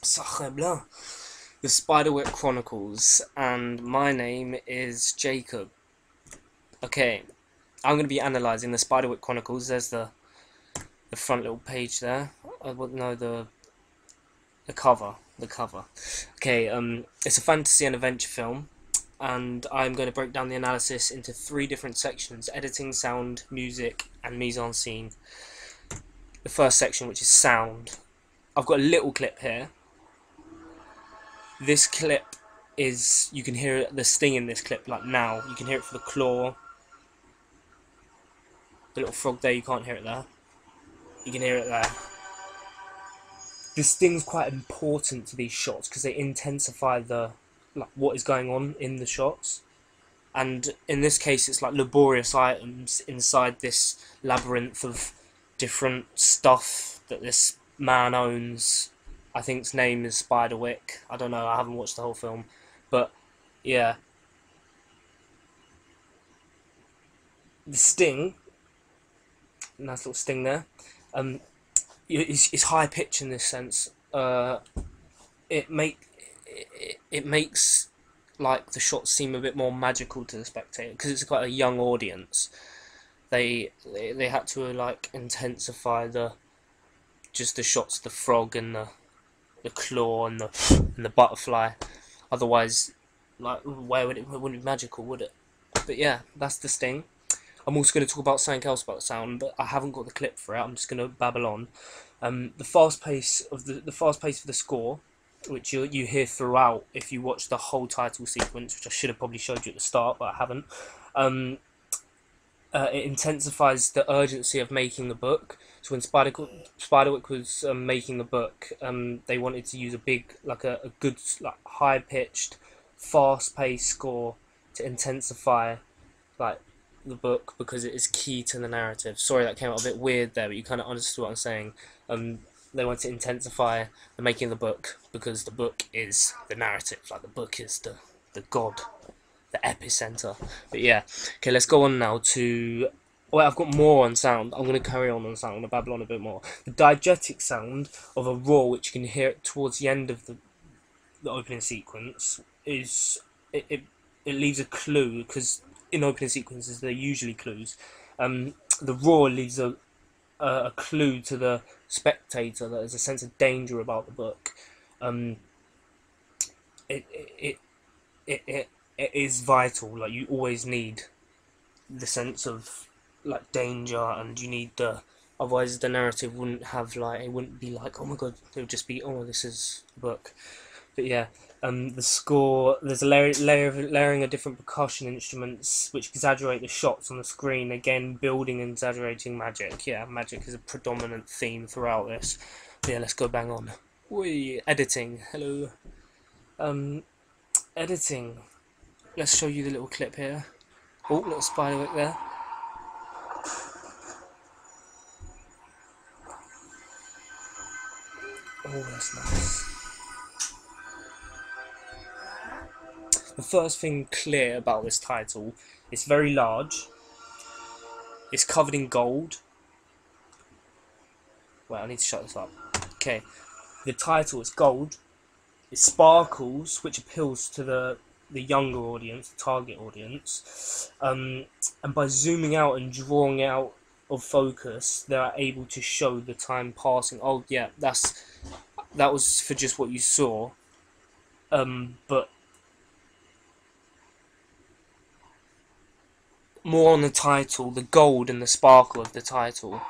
Sacre bleu. The Spiderwick Chronicles, and my name is Jacob. Okay, I'm going to be analysing the Spiderwick Chronicles. There's the front little page there. No, the cover. The cover. Okay, it's a fantasy and adventure film, and I'm going to break down the analysis into three different sections: editing, sound, music, and mise en scene. The first section, which is sound. I've got a little clip here. This clip is, you can hear the sting in this clip, like now. You can hear it for the claw. The little frog there, you can't hear it there. You can hear it there. The sting's quite important to these shots because they intensify what is going on in the shots. And in this case, it's like laborious items inside this labyrinth of different stuff that this man owns. I think its name is Spiderwick. I don't know, I haven't watched the whole film. But, yeah. The sting, nice little sting there, it's high pitch in this sense. It makes like the shots seem a bit more magical to the spectator because it's quite a young audience. They had to like intensify the shots of the frog and the claw and the butterfly. Otherwise, like, it wouldn't be magical, would it? But yeah, that's the sting. I'm also going to talk about something else about sound, but I haven't got the clip for it. I'm just going to babble on. The fast pace of the score, which you hear throughout if you watch the whole title sequence, which I should have probably showed you at the start, but I haven't. It intensifies the urgency of making the book. So when Spiderwick was making the book, they wanted to use a good, high-pitched, fast-paced score to intensify, the book, because it is key to the narrative. Sorry, that came out a bit weird there, but you kind of understood what I'm saying. They want to intensify the making of the book because the book is the narrative. Like, the book is the god, the epicenter. But yeah, okay, let's go on now to. Well, I've got more on sound. I'm going to carry on sound. I'm going to babble on a bit more. The diegetic sound of a roar, which you can hear it towards the end of the opening sequence, is it leaves a clue, because in opening sequences they're usually clues. The roar leaves a clue to the spectator that there's a sense of danger about the book. It is vital. Like, you always need the sense of danger, and you need otherwise the narrative wouldn't have it wouldn't be like, oh my god, it would just be, oh, this is a book. But yeah, the score, there's a layering of different percussion instruments which exaggerate the shots on the screen, again building and exaggerating magic. Yeah, magic is a predominant theme throughout this. But yeah, let's go bang on. Editing, hello. Editing. Let's show you the little clip here. Oh, little Spiderwick there. Oh, that's nice. The first thing clear about this title, it's very large. It's covered in gold. Wait, I need to shut this up. Okay, the title is gold. It sparkles, which appeals to the younger audience, the target audience. And by zooming out and drawing out of focus, they are able to show the time passing. Oh yeah, that was for just what you saw. But more on the title, the gold and the sparkle of the title,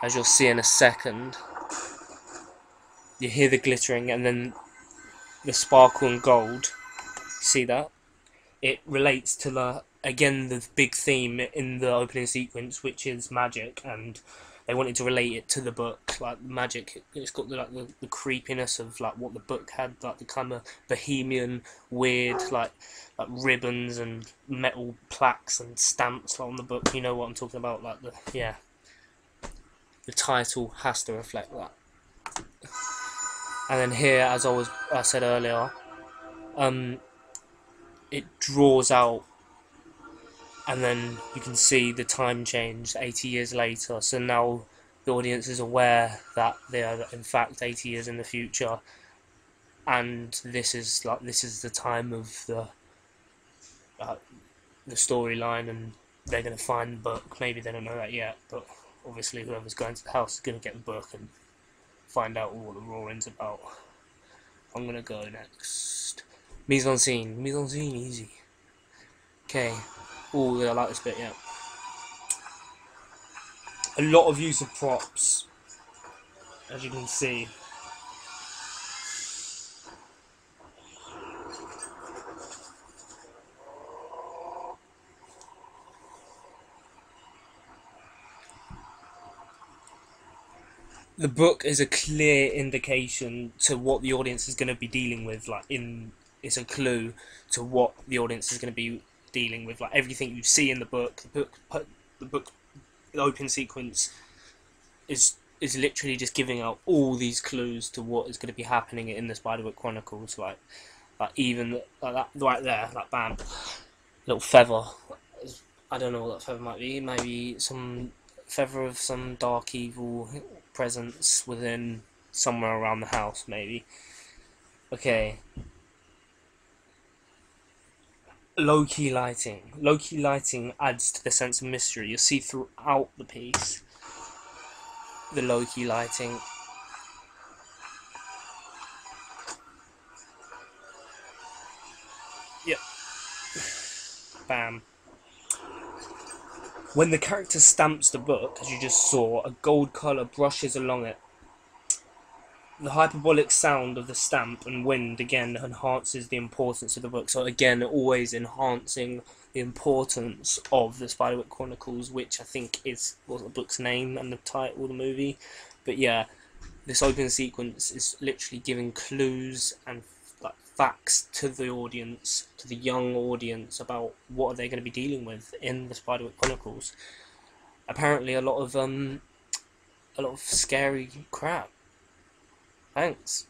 as you'll see in a second. You hear the glittering and then the sparkle and gold. See that? It relates to the big theme in the opening sequence, which is magic, and they wanted to relate it to the book. Like, magic, it's got the creepiness of what the book had, like the kind of bohemian, weird, like ribbons and metal plaques and stamps on the book. You know what I'm talking about? The title has to reflect that. And then here, as I said earlier, it draws out, and then you can see the time change 80 years later. So now the audience is aware that they are in fact 80 years in the future, and this is the time of the storyline, and they're going to find the book. Maybe they don't know that yet, but obviously whoever's going to the house is going to get the book and find out what the roaring's about. I'm going to go next. Mise en scene. Mise en scene, easy. Okay. Oh, I like this bit, yeah. A lot of use of props, as you can see. The book is a clear indication to what the audience is going to be dealing with. It's a clue to what the audience is going to be dealing with. Like everything you see in the book, the open sequence is literally just giving out all these clues to what is going to be happening in the Spiderwick Chronicles. Like even like that right there, like bam, little feather. I don't know what that feather might be. Maybe some feather of some dark evil presence within somewhere around the house, maybe. Okay. Low-key lighting. Low-key lighting adds to the sense of mystery. You'll see throughout the piece the low-key lighting. Yep. Bam. When the character stamps the book, as you just saw, a gold colour brushes along it. The hyperbolic sound of the stamp and wind again enhances the importance of the book. So again, always enhancing the importance of the Spiderwick Chronicles, which I think is the book's name and the title of the movie. But yeah, this opening sequence is literally giving clues and facts to the audience, to the young audience, about what are they going to be dealing with in the Spiderwick Chronicles. Apparently, a lot of scary crap. Thanks.